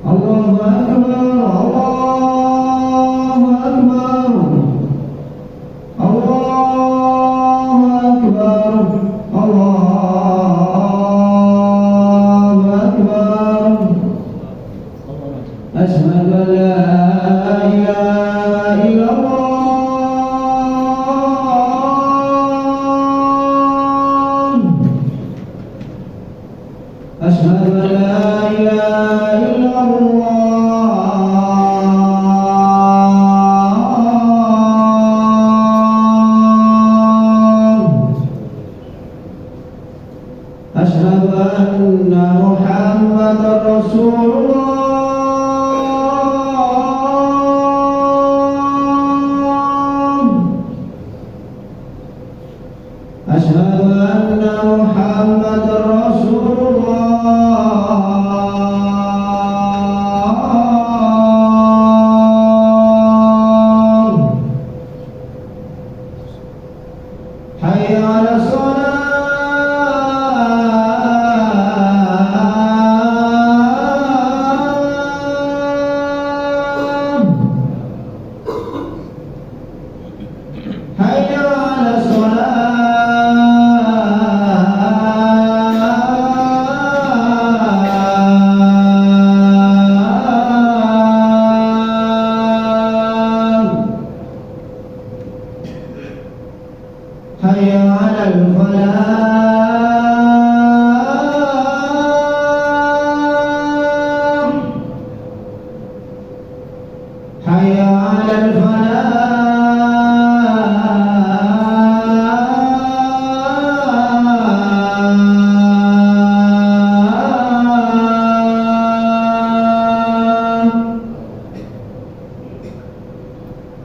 Allahu Akbar, Allahu Akbar, Allahu Akbar. Asyhadu an la ilaha illallah. Asyhadu an la ilaha illallah. Asyhadu anna Muhammadar Rasulullah. Asyhadu anna Muhammadar Rasulullah. Hayya 'alas shalah. Hayya 'alas Hayya 'alal falah. Hayya 'alal falah.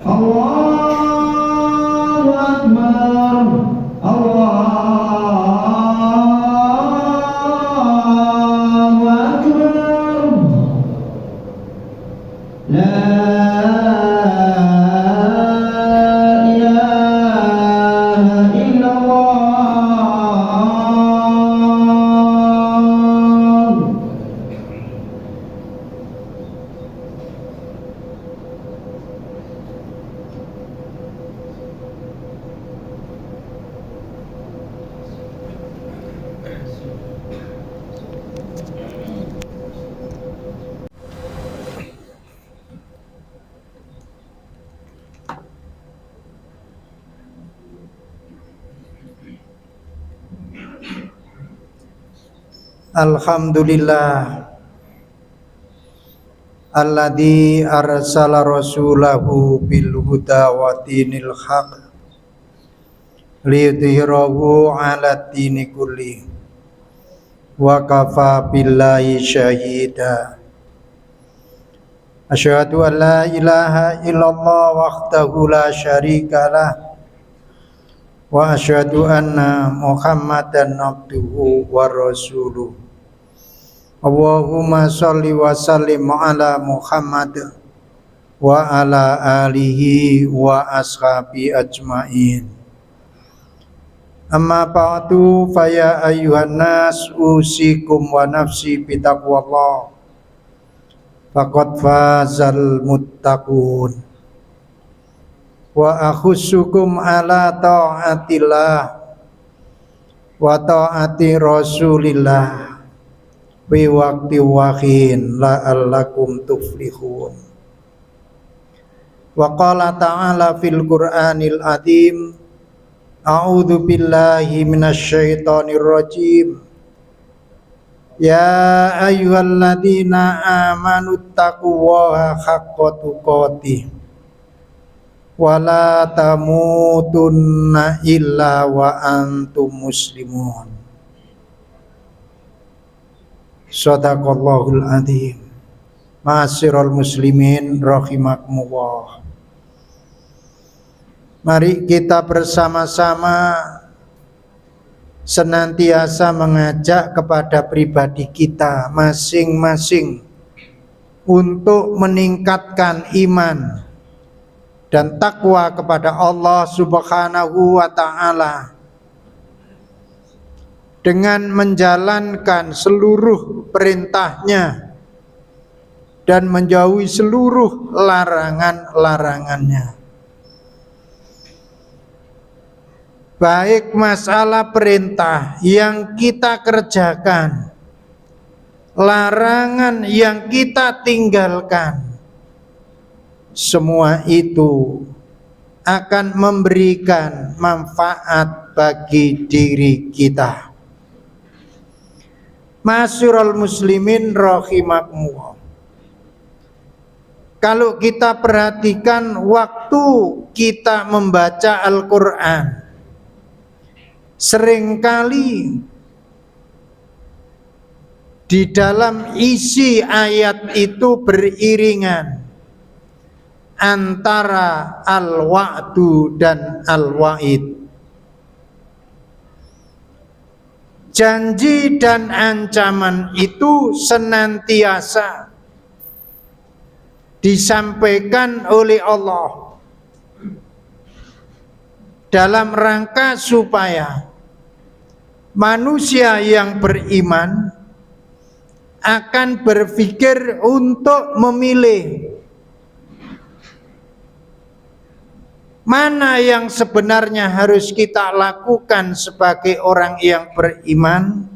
Allahu Akbar, Allahu Akbar. La ilaha illallah. Alhamdulillah alladzi arsala rasulahu bil huda wa dinil haq liyudhhirahu 'ala dini kulli wa kafa billahi syahida. Asyhadu an la ilaha illallah wahdahu la syarikalah wa asyhadu anna Muhammadan abduhu wa rasuluh. Allahumma sholli wa sallim ala Muhammad wa ala alihi wa ashabi ajmain. Amma ba'du fa ya ayyuhan nas usikum wa nafsi bitaqwallah. Faqad fazal muttaqun. Wa akhussukum ala ta'atillah wa ta'ati rasulillah bi waqti wahin la'allakum tuflihun. Wa qala ta'ala fil Qur'anil azim, a'udzu billahi minasyaitonir rajim. Ya ayyuhalladzina amanu taqullaha haqqa tuqatih wa la tamutunna illa wa antum muslimun. Shadaqallahul adzim. Ma'asyiral muslimin rahimakumullah. Mari kita bersama-sama senantiasa mengajak kepada pribadi kita masing-masing untuk meningkatkan iman dan takwa kepada Allah Subhanahu wa ta'ala dengan menjalankan seluruh perintahnya dan menjauhi seluruh larangan-larangannya. Baik masalah perintah yang kita kerjakan, larangan yang kita tinggalkan, semua itu akan memberikan manfaat bagi diri kita. Ma'asyiral muslimin rahimakumullah. Kalau kita perhatikan waktu kita membaca Al-Quran, seringkali di dalam isi ayat itu beriringan antara al-wa'du dan al-wa'id. Janji dan ancaman itu senantiasa disampaikan oleh Allah dalam rangka supaya manusia yang beriman akan berpikir untuk memilih mana yang sebenarnya harus kita lakukan sebagai orang yang beriman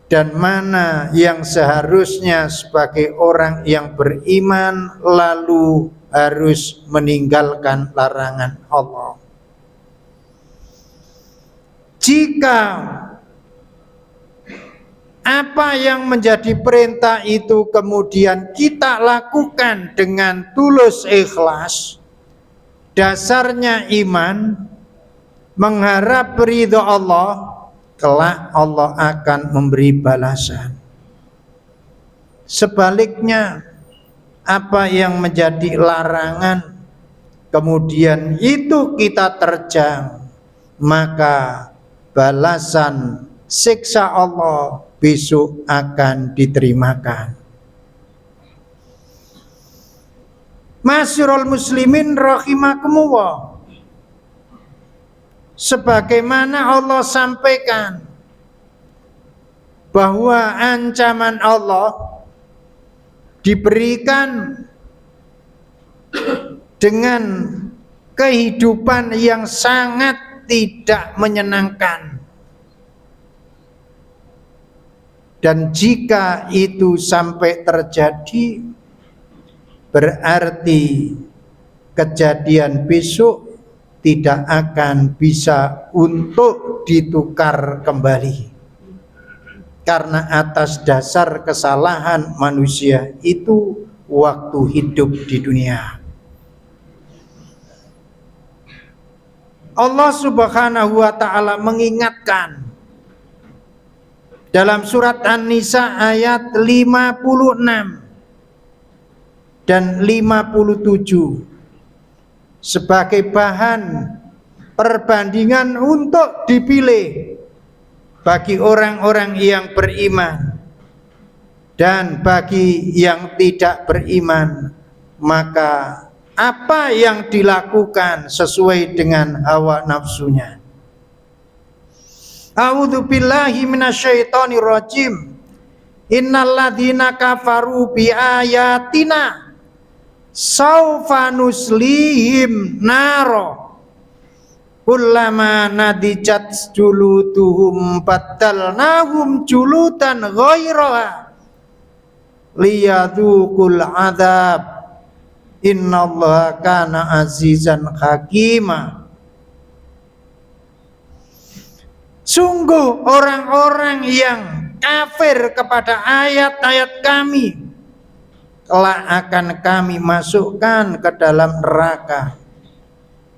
dan mana yang seharusnya sebagai orang yang beriman lalu harus meninggalkan larangan Allah. Jika apa yang menjadi perintah itu kemudian kita lakukan dengan tulus ikhlas, dasarnya iman, mengharap ridho Allah, kelak Allah akan memberi balasan. Sebaliknya, apa yang menjadi larangan kemudian itu kita terjang, maka balasan siksa Allah besok akan diterimakan. Ma'asyiral muslimin rahimakumullah. Sebagaimana Allah sampaikan bahwa ancaman Allah diberikan dengan kehidupan yang sangat tidak menyenangkan. Dan jika itu sampai terjadi, berarti kejadian besok tidak akan bisa untuk ditukar kembali. Karena atas dasar kesalahan manusia itu waktu hidup di dunia. Allah Subhanahu wa ta'ala mengingatkan dalam surat An-Nisa ayat 56 dan 57 sebagai bahan perbandingan untuk dipilih bagi orang-orang yang beriman dan bagi yang tidak beriman, maka apa yang dilakukan sesuai dengan hawa nafsunya. A'udzu billahi minasyaitonir rajim. Innal ladzina kafaru bi ayatina saufa nuslihim naro kullama nadijat juluduhum baddalnahum juludan ghairaha liyadzuqul adzab innallaha kana azizan hakima. Sungguh orang-orang yang kafir kepada ayat-ayat kami kelak akan kami masukkan ke dalam neraka.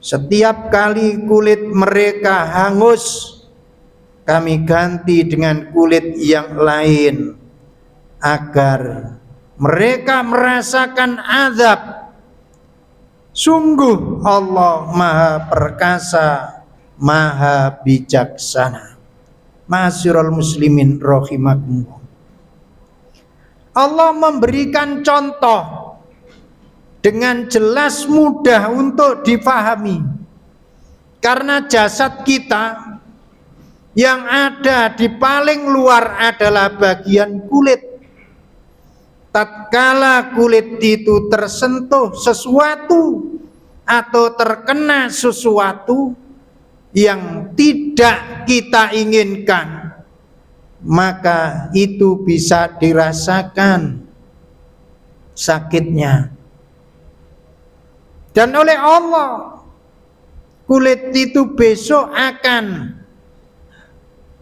Setiap kali kulit mereka hangus, kami ganti dengan kulit yang lain agar mereka merasakan azab. Sungguh Allah Maha Perkasa, Maha Bijaksana. Ma'asyiral muslimin rahimakumullah. Allah memberikan contoh dengan jelas mudah untuk difahami. Karena jasad kita yang ada di paling luar adalah bagian kulit. tatkala kulit itu tersentuh sesuatu atau terkena sesuatu yang tidak kita inginkan, maka itu bisa dirasakan sakitnya. Dan oleh Allah, kulit itu besok akan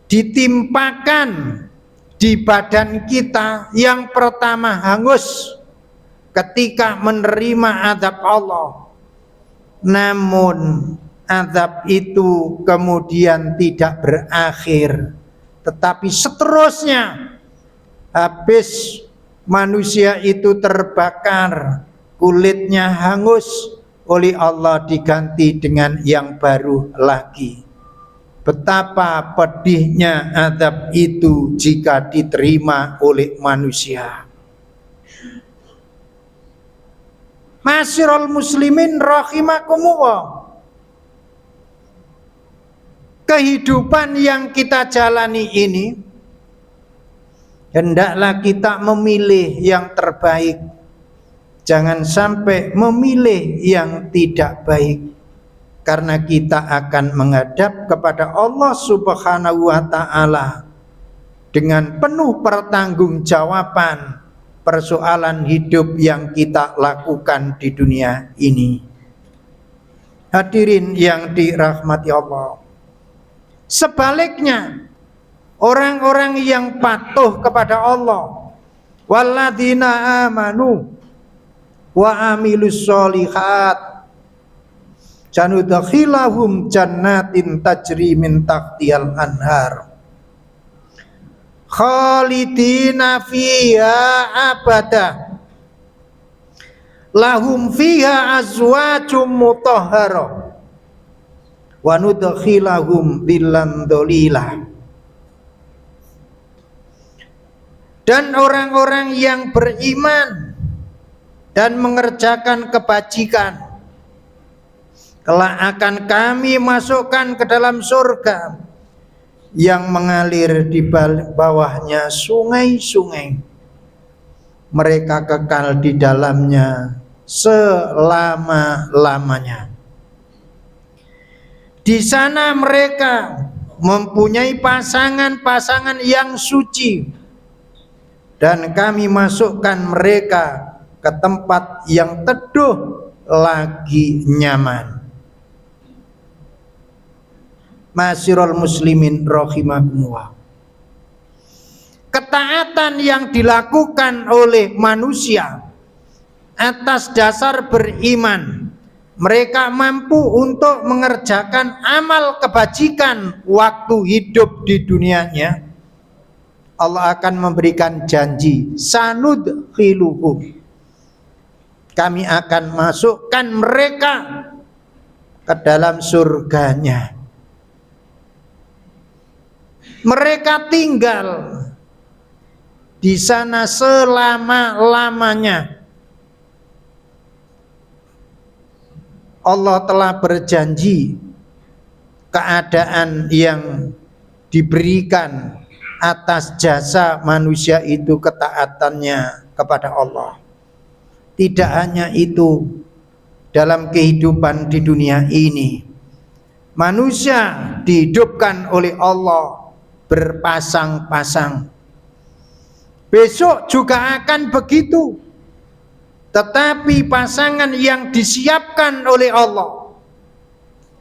ditimpakan di badan kita. Yang pertama hangus ketika menerima azab Allah. Namun azab itu kemudian tidak berakhir, tetapi seterusnya, habis manusia itu terbakar, kulitnya hangus, oleh Allah diganti dengan yang baru lagi. Betapa pedihnya azab itu jika diterima oleh manusia. Ma'asyiral muslimin rahimakumullah. Kehidupan yang kita jalani ini, hendaklah kita memilih yang terbaik. Jangan sampai memilih yang tidak baik, karena kita akan menghadap kepada Allah Subhanahu wa ta'ala dengan penuh pertanggungjawaban persoalan hidup yang kita lakukan di dunia ini. Hadirin yang dirahmati Allah, sebaliknya, orang-orang yang patuh kepada Allah, walladzina amanu wa amilus sholihat sanudkhilahum jannatin tajri min tahtihal anhar khalidina fiha abada lahum fiha azwajum mutahharah wa nudkhilahum dhillan dhalilah. Dan orang-orang yang beriman dan mengerjakan kebajikan, kelak akan kami masukkan ke dalam surga yang mengalir di bawahnya sungai-sungai. Mereka kekal di dalamnya selama-lamanya. Di sana mereka mempunyai pasangan-pasangan yang suci, dan kami masukkan mereka ke tempat yang teduh lagi nyaman. Ma'asyiral muslimin rahimakumullah. Ketaatan yang dilakukan oleh manusia atas dasar beriman, mereka mampu untuk mengerjakan amal kebajikan waktu hidup di dunianya. Allah akan memberikan janji, sanudkhiluhum, kami akan masukkan mereka ke dalam surganya. Mereka tinggal di sana selama-lamanya. Allah telah berjanji keadaan yang diberikan atas jasa manusia itu ketaatannya kepada Allah. Tidak hanya itu, dalam kehidupan di dunia ini, manusia dihidupkan oleh Allah berpasang-pasang. Besok juga akan begitu. Tetapi pasangan yang disiapkan oleh Allah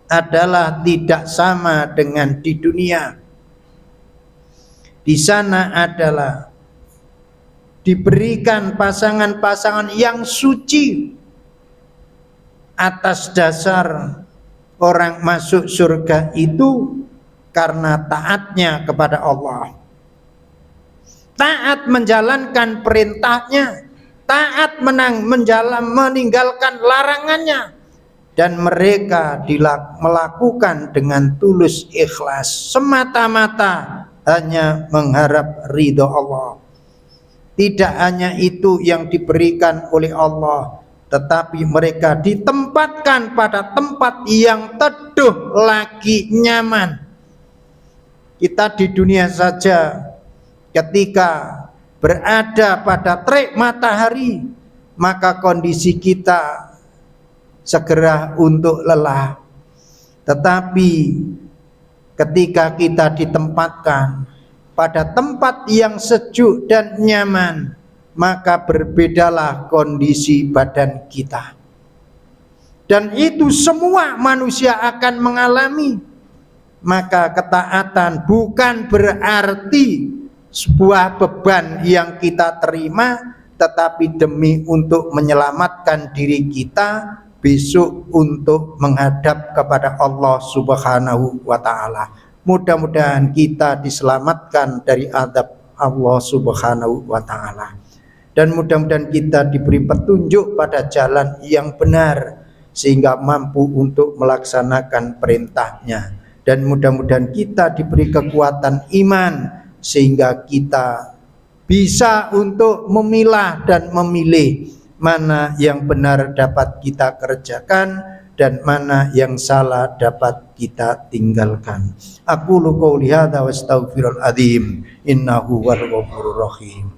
adalah tidak sama dengan di dunia. Di sana adalah diberikan pasangan-pasangan yang suci atas dasar orang masuk surga itu karena taatnya kepada Allah, taat menjalankan perintahnya, taat meninggalkan larangannya, dan mereka melakukan dengan tulus ikhlas, semata-mata hanya mengharap ridho Allah. Tidak hanya itu yang diberikan oleh Allah, tetapi mereka ditempatkan pada tempat yang teduh lagi nyaman. Kita di dunia saja ketika berada pada terik matahari, maka kondisi kita segera untuk lelah. Tetapi ketika kita ditempatkan pada tempat yang sejuk dan nyaman, maka berbedalah kondisi badan kita. Dan itu semua manusia akan mengalami. Maka ketaatan bukan berarti sebuah beban yang kita terima, tetapi demi untuk menyelamatkan diri kita besok untuk menghadap kepada Allah Subhanahu wa ta'ala. Mudah-mudahan kita diselamatkan dari azab Allah Subhanahu wa ta'ala. Dan mudah-mudahan kita diberi petunjuk pada jalan yang benar sehingga mampu untuk melaksanakan perintahnya. Dan mudah-mudahan kita diberi kekuatan iman sehingga kita bisa untuk memilah dan memilih mana yang benar dapat kita kerjakan dan mana yang salah dapat kita tinggalkan. Aqulu qouli hadza wa astaghfirul adzim innahu wal ghafurur rahim.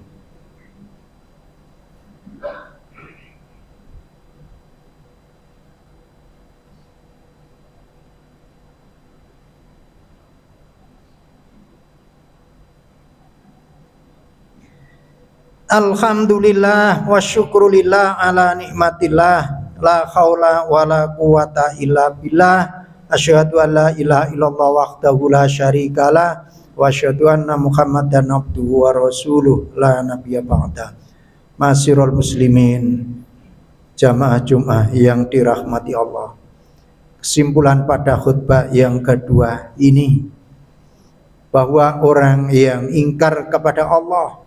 Alhamdulillah wa syukrulillah ala nikmatillah, la haula wa la quwata illa billah. Asyhadu an la ilaha illallah wahdahu la syarikalah wa asyhadu anna Muhammadan abduhu wa rasuluh la nabiyya ba'da. Masirul muslimin, jamaah Jumat yang dirahmati Allah. Kesimpulan pada khutbah yang kedua ini, bahwa orang yang ingkar kepada Allah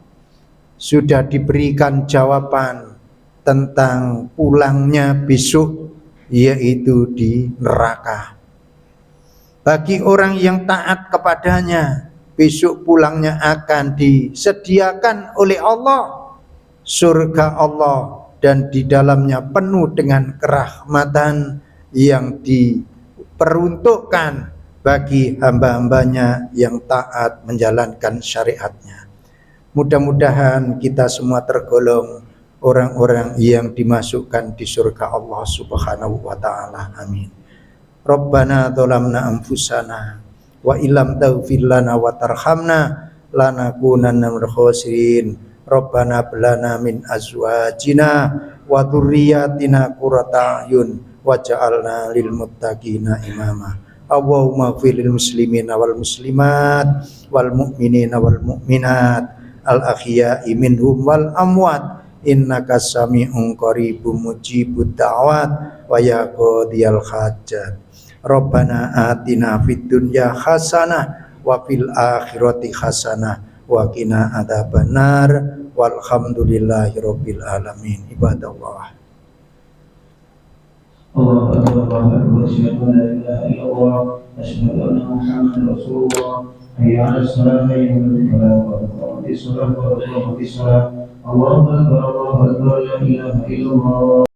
sudah diberikan jawaban tentang pulangnya besok, yaitu di neraka. Bagi orang yang taat kepadanya, besok pulangnya akan disediakan oleh Allah surga Allah, dan di dalamnya penuh dengan kerahmatan yang diperuntukkan bagi hamba-hambanya yang taat menjalankan syariatnya. Mudah-mudahan kita semua tergolong orang-orang yang dimasukkan di surga Allah Subhanahu wa ta'ala. Amin. Rabbana dzalamna anfusana wa illam taghfir lana wa tarhamna lanakunanna minal khasirin. Rabbana hab lana min azwajina wa dzurriyyatina qurrata a'yun waj'alna lil muttaqina imama. Allahumma ighfir lil muslimina wal muslimat wal mu'minina wal mu'minat al-ahya'i minhum wal amwat innaka sami'un qaribun mujibud da'wat wa ya qadiyal hajat. Rabbana atina fid dunya hasanah wa fil akhirati hasanah wa qina adzabannar walhamdulillahi rabbil alamin. Ibadallah. Allahu akbar, asyhadu an la ilaha illallah, asyhadu anna Muhammadar Rasulullah. Hayya 'alas salat, hayya 'alal falah, qad qamatis salat, qad qamatis salat. Allahu akbar, la ilaha illallah.